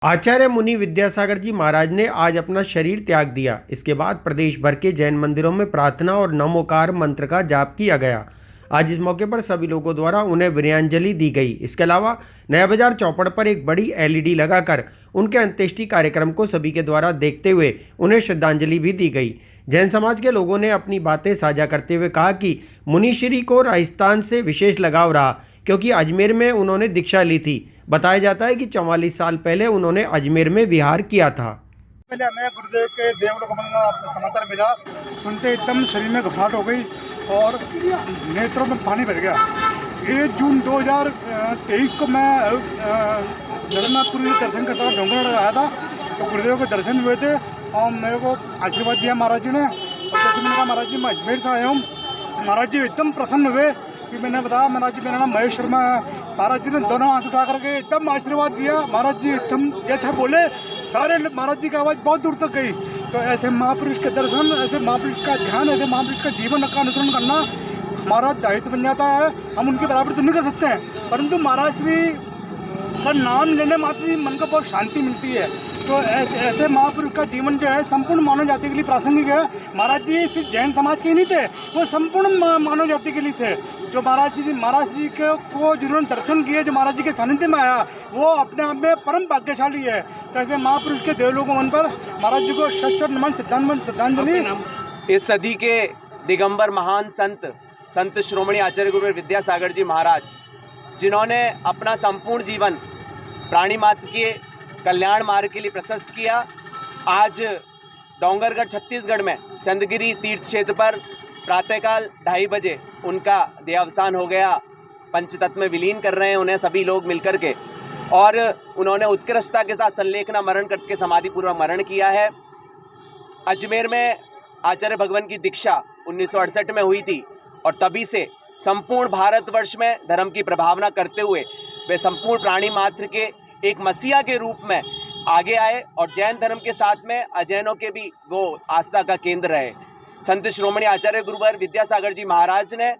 आचार्य मुनि विद्यासागर जी महाराज ने आज अपना शरीर त्याग दिया। इसके बाद प्रदेश भर के जैन मंदिरों में प्रार्थना और नमोकार मंत्र का जाप किया गया। आज इस मौके पर सभी लोगों द्वारा उन्हें वीर्यांजलि दी गई। इसके अलावा नया बाजार चौपड़ पर एक बड़ी एलईडी लगाकर उनके अंत्येष्टि कार्यक्रम को सभी के द्वारा देखते हुए उन्हें श्रद्धांजलि भी दी गई। जैन समाज के लोगों ने अपनी बातें साझा करते हुए कहा कि मुनिश्री को राजस्थान से विशेष लगाव रहा, क्योंकि अजमेर में उन्होंने दीक्षा ली थी। बताया जाता है कि 44 साल पहले उन्होंने अजमेर में विहार किया था। पहले हमें गुरुदेव के देवलोकमन का समाचार मिला, सुनते एकदम शरीर में घबराहट हो गई और नेत्रों में पानी भर गया। 1 जून 2023 को मैं जगन्नाथपुरी के दर्शन करता हुआ डोंगरगढ़ आया था, तो गुरुदेव के दर्शन हुए थे और मेरे को आशीर्वाद दिया महाराज जी ने। और जैसे मैंने कहा महाराज जी मैं अजमेर से आया हूँ, महाराज जी एकदम प्रसन्न हुए कि मैंने बताया महाराज जी मेरा नाम महेश शर्मा है। महाराज जी ने दोनों हाथ उठा करके एकदम आशीर्वाद दिया। महाराज जी एकदम जैसे बोले सारे महाराज जी की आवाज़ बहुत दूर तक गई। तो ऐसे महापुरुष के दर्शन, ऐसे महापुरुष का ध्यान, ऐसे महापुरुष का जीवन का अनुसरण करना हमारा दायित्व बन जाता है। हम उनके बराबर तो नहीं कर सकते हैं, परंतु महाराज श्री का नाम लेने मात्र ही मन को बहुत शांति मिलती है। तो ऐसे महापुरुष का जीवन जो है संपूर्ण मानव जाति के लिए प्रासंगिक है। महाराज जी सिर्फ जैन समाज के ही नहीं थे, वो संपूर्ण मानव जाति के लिए थे। जो महाराज जी को जिन्होंने दर्शन किए, जो महाराज जी के सानिध्य में आया, वो अपने आप में परम भाग्यशाली है। तो ऐसे महापुरुष के देवलोकमन पर महाराज जी को शत नमन श्रद्धांजलि। इस सदी के दिगंबर महान संत श्रोमणी आचार्य गुरु विद्यासागर जी महाराज, जिन्होंने अपना संपूर्ण जीवन प्राणी मात्र के कल्याण मार्ग के लिए प्रशस्त किया, आज डोंगरगढ़ छत्तीसगढ़ में चंदगिरी तीर्थ क्षेत्र पर प्रातःकाल 2:30 बजे उनका देहावसान हो गया। पंचतत्व में विलीन कर रहे हैं उन्हें सभी लोग मिलकर के, और उन्होंने उत्कृष्टता के साथ संलेखना मरण करके समाधिपूर्वक मरण किया है। अजमेर में आचार्य भगवान की दीक्षा 1968 में हुई थी, और तभी से संपूर्ण भारतवर्ष में धर्म की प्रभावना करते हुए वे संपूर्ण प्राणी मात्र के एक मसीहा के रूप में आगे आए, और जैन धर्म के साथ में अजैनों के भी वो आस्था का केंद्र रहे। संत श्रोमणी आचार्य गुरुवर विद्यासागर जी महाराज ने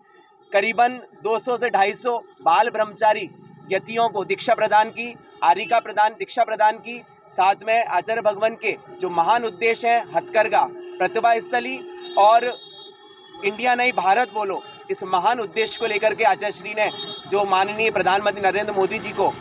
करीबन 200 से 250 बाल ब्रह्मचारी यतियों को दीक्षा प्रदान की, आरिका प्रदान दीक्षा प्रदान की। साथ में आचार्य भगवान के जो महान उद्देश्य हैं, हथकरघा, प्रतिभा स्थली और इंडिया नहीं भारत बोलो, इस महान उद्देश्य को लेकर के आचार्य श्री ने जो माननीय प्रधानमंत्री नरेंद्र मोदी जी को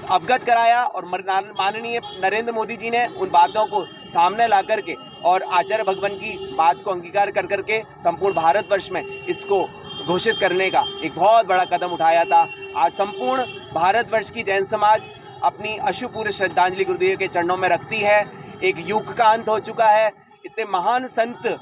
अवगत कराया, और माननीय नरेंद्र मोदी जी ने उन बातों को सामने ला करके और आचार्य भगवान की बात को अंगीकार कर करके संपूर्ण भारतवर्ष में इसको घोषित करने का एक बहुत बड़ा कदम उठाया था। आज संपूर्ण भारतवर्ष की जैन समाज अपनी अश्रुपूर्ण श्रद्धांजलि गुरुदेव के चरणों में रखती है। एक युग का अंत हो चुका है। इतने महान संत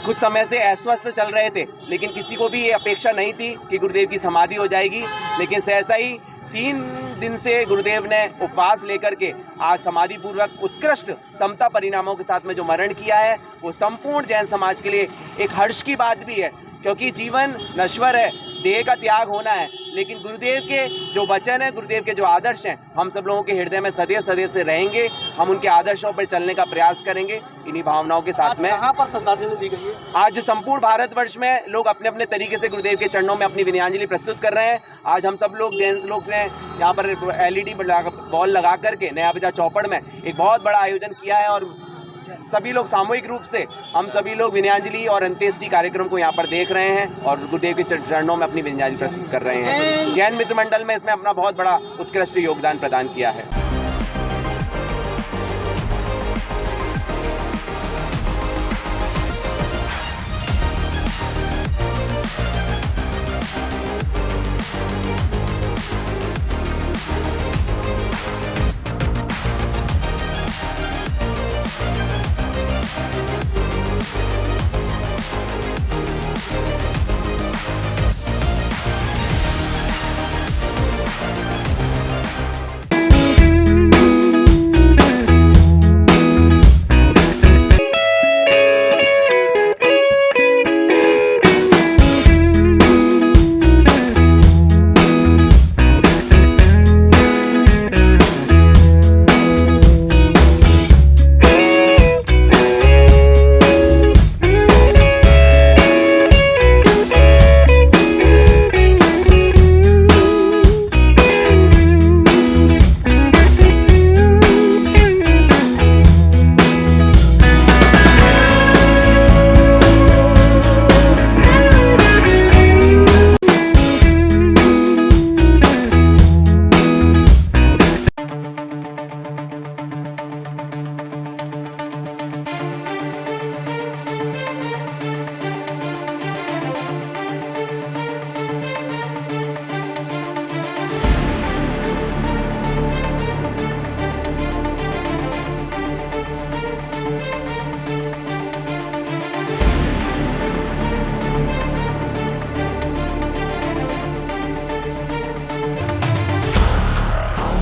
कुछ समय से अस्वस्थ चल रहे थे, लेकिन किसी को भी ये अपेक्षा नहीं थी कि गुरुदेव की समाधि हो जाएगी, लेकिन सहसा ही 3 दिन से गुरुदेव ने उपवास लेकर के आज समाधि पूर्वक उत्कृष्ट समता परिणामों के साथ में जो मरण किया है, वो संपूर्ण जैन समाज के लिए एक हर्ष की बात भी है, क्योंकि जीवन नश्वर है, देह का त्याग होना है, लेकिन गुरुदेव के जो वचन है, गुरुदेव के जो आदर्श हैं, हम सब लोगों के हृदय में सदैव से रहेंगे। हम उनके आदर्शों पर चलने का प्रयास करेंगे। इन्हीं भावनाओं के साथ में कहाँ पर श्रद्धांजलि दी गई है? आज संपूर्ण भारतवर्ष में लोग अपने अपने तरीके से गुरुदेव के चरणों में अपनी विनयांजलि प्रस्तुत कर रहे हैं। आज हम सब लोग जैन लोग ने यहाँ पर LED बॉल लगा करके नया बाजार चौपड़ में एक बहुत बड़ा आयोजन किया है, और सभी लोग सामूहिक रूप से हम सभी लोग विनयांजलि और अंत्येष्टि कार्यक्रम को यहाँ पर देख रहे हैं और गुरुदेव के चरणों में अपनी विनयांजलि प्रस्तुत कर रहे हैं। जैन मित्र मंडल में इसमें अपना बहुत बड़ा उत्कृष्ट योगदान प्रदान किया है।